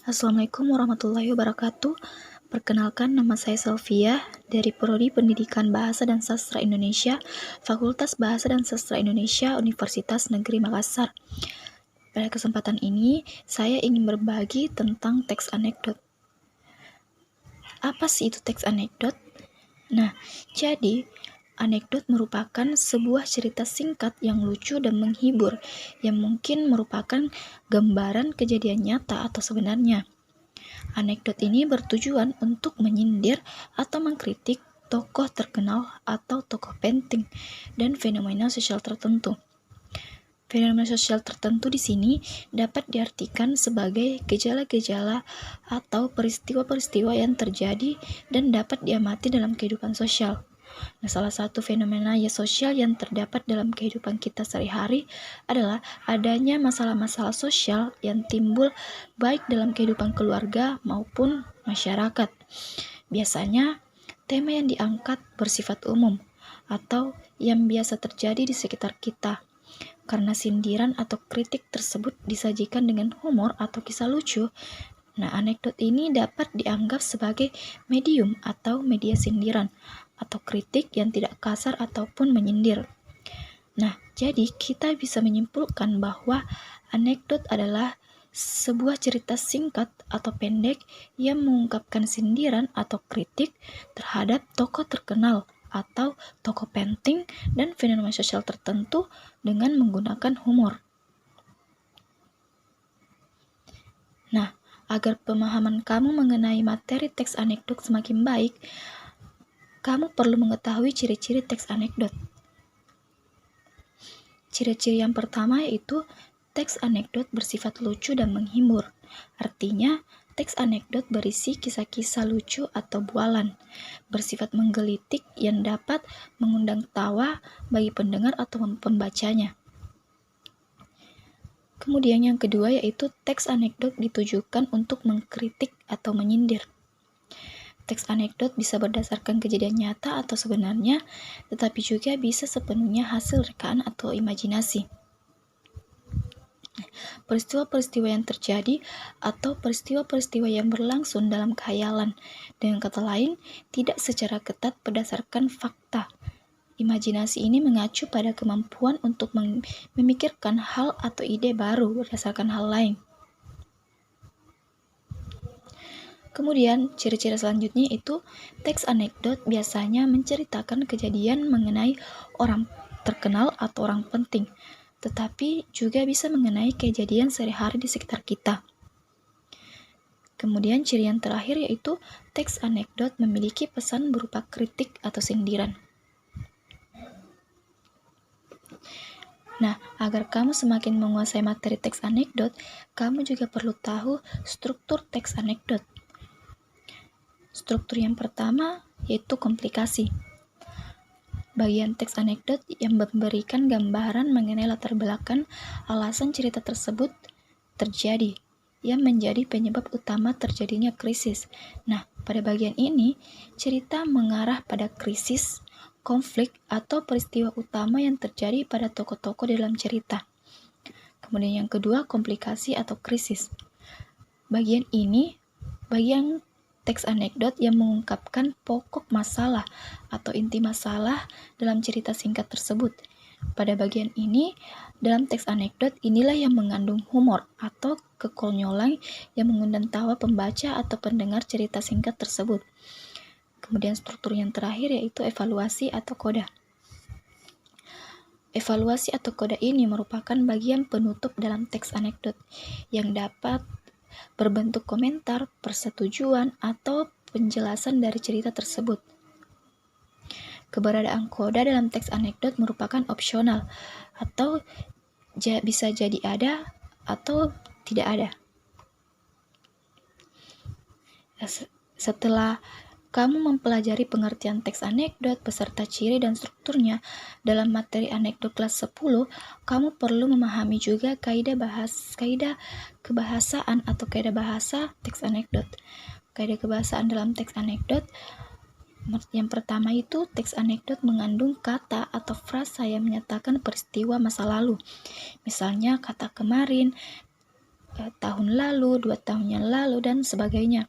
Assalamualaikum warahmatullahi wabarakatuh. Perkenalkan, nama saya Selvia dari Prodi Pendidikan Bahasa dan Sastra Indonesia, Fakultas Bahasa dan Sastra Indonesia, Universitas Negeri Makassar. Pada kesempatan ini, saya ingin berbagi tentang teks anekdot. Apa sih itu teks anekdot? Nah, jadi anekdot merupakan sebuah cerita singkat yang lucu dan menghibur, yang mungkin merupakan gambaran kejadian nyata atau sebenarnya. Anekdot ini bertujuan untuk menyindir atau mengkritik tokoh terkenal atau tokoh penting dan fenomena sosial tertentu. Fenomena sosial tertentu di sini dapat diartikan sebagai gejala-gejala atau peristiwa-peristiwa yang terjadi dan dapat diamati dalam kehidupan sosial. Nah, salah satu fenomena sosial yang terdapat dalam kehidupan kita sehari-hari adalah adanya masalah-masalah sosial yang timbul baik dalam kehidupan keluarga maupun masyarakat. Biasanya, tema yang diangkat bersifat umum atau yang biasa terjadi di sekitar kita. Karena sindiran atau kritik tersebut disajikan dengan humor atau kisah lucu, nah anekdot ini dapat dianggap sebagai medium atau media sindiran atau kritik yang tidak kasar ataupun menyindir. Nah, jadi kita bisa menyimpulkan bahwa anekdot adalah sebuah cerita singkat atau pendek yang mengungkapkan sindiran atau kritik terhadap tokoh terkenal atau tokoh penting dan fenomena sosial tertentu dengan menggunakan humor. Nah, agar pemahaman kamu mengenai materi teks anekdot semakin baik, kamu perlu mengetahui ciri-ciri teks anekdot. Ciri-ciri yang pertama yaitu teks anekdot bersifat lucu dan menghibur. Artinya, teks anekdot berisi kisah-kisah lucu atau bualan, bersifat menggelitik yang dapat mengundang tawa bagi pendengar atau pembacanya. Kemudian yang kedua yaitu teks anekdot ditujukan untuk mengkritik atau menyindir. Teks anekdot bisa berdasarkan kejadian nyata atau sebenarnya, tetapi juga bisa sepenuhnya hasil rekaan atau imajinasi. Peristiwa-peristiwa yang terjadi atau peristiwa-peristiwa yang berlangsung dalam khayalan. Dengan kata lain, tidak secara ketat berdasarkan fakta. Imajinasi ini mengacu pada kemampuan untuk memikirkan hal atau ide baru berdasarkan hal lain. Kemudian, ciri-ciri selanjutnya itu teks anekdot biasanya menceritakan kejadian mengenai orang terkenal atau orang penting, tetapi juga bisa mengenai kejadian sehari-hari di sekitar kita. Kemudian ciri yang terakhir yaitu teks anekdot memiliki pesan berupa kritik atau sindiran. Nah, agar kamu semakin menguasai materi teks anekdot, kamu juga perlu tahu struktur teks anekdot. Struktur yang pertama yaitu komplikasi. Bagian teks anekdot yang memberikan gambaran mengenai latar belakang alasan cerita tersebut terjadi, yang menjadi penyebab utama terjadinya krisis. Nah, pada bagian ini, cerita mengarah pada krisis, konflik, atau peristiwa utama yang terjadi pada tokoh-tokoh dalam cerita. Kemudian yang kedua, komplikasi atau krisis. Bagian teks anekdot yang mengungkapkan pokok masalah atau inti masalah dalam cerita singkat tersebut. Pada bagian ini, dalam teks anekdot inilah yang mengandung humor atau kekonyolan yang mengundang tawa pembaca atau pendengar cerita singkat tersebut. Kemudian struktur yang terakhir yaitu evaluasi atau koda. Evaluasi atau koda ini merupakan bagian penutup dalam teks anekdot yang dapat berbentuk komentar, persetujuan, atau penjelasan dari cerita tersebut. Keberadaan koda dalam teks anekdot merupakan opsional atau bisa jadi ada atau tidak ada. Setelah kamu mempelajari pengertian teks anekdot beserta ciri dan strukturnya dalam materi anekdot kelas 10, kamu perlu memahami juga kaidah kebahasaan atau kaidah bahasa teks anekdot. Kaidah kebahasaan dalam teks anekdot yang pertama itu teks anekdot mengandung kata atau frasa yang menyatakan peristiwa masa lalu. Misalnya kata kemarin, tahun lalu, 2 tahun yang lalu, dan sebagainya.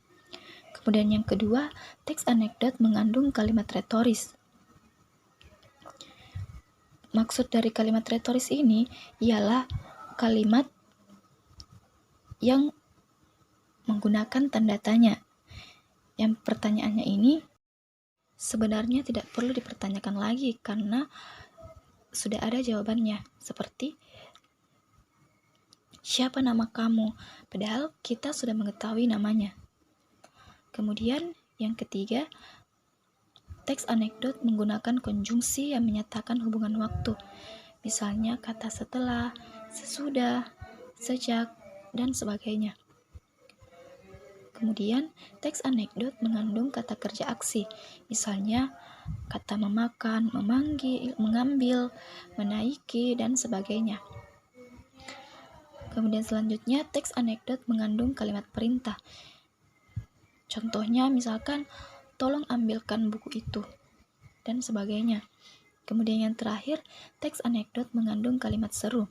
Kemudian yang kedua, teks anekdot mengandung kalimat retoris. Maksud dari kalimat retoris ini ialah kalimat yang menggunakan tanda tanya. Yang pertanyaannya ini sebenarnya tidak perlu dipertanyakan lagi karena sudah ada jawabannya, seperti siapa nama kamu? Padahal kita sudah mengetahui namanya. Kemudian yang ketiga, teks anekdot menggunakan konjungsi yang menyatakan hubungan waktu. Misalnya kata setelah, sesudah, sejak, dan sebagainya. Kemudian, teks anekdot mengandung kata kerja aksi. Misalnya kata memakan, memanggil, mengambil, menaiki, dan sebagainya. Kemudian selanjutnya, teks anekdot mengandung kalimat perintah. Contohnya misalkan, tolong ambilkan buku itu, dan sebagainya. Kemudian yang terakhir, teks anekdot mengandung kalimat seru.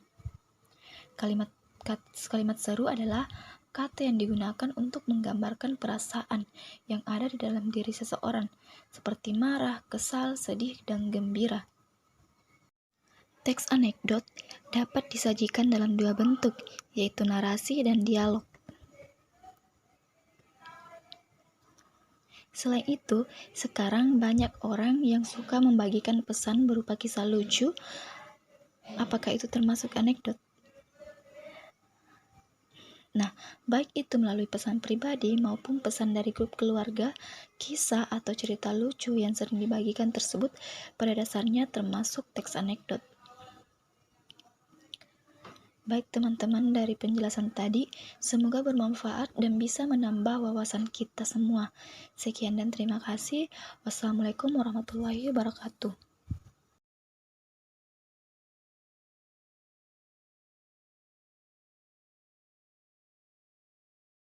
Kalimat seru adalah kata yang digunakan untuk menggambarkan perasaan yang ada di dalam diri seseorang, seperti marah, kesal, sedih, dan gembira. Teks anekdot dapat disajikan dalam dua bentuk, yaitu narasi dan dialog. Selain itu, sekarang banyak orang yang suka membagikan pesan berupa kisah lucu. Apakah itu termasuk anekdot? Nah, baik itu melalui pesan pribadi maupun pesan dari grup keluarga, kisah atau cerita lucu yang sering dibagikan tersebut pada dasarnya termasuk teks anekdot. Baik teman-teman, dari penjelasan tadi, semoga bermanfaat dan bisa menambah wawasan kita semua. Sekian dan terima kasih. Wassalamualaikum warahmatullahi wabarakatuh.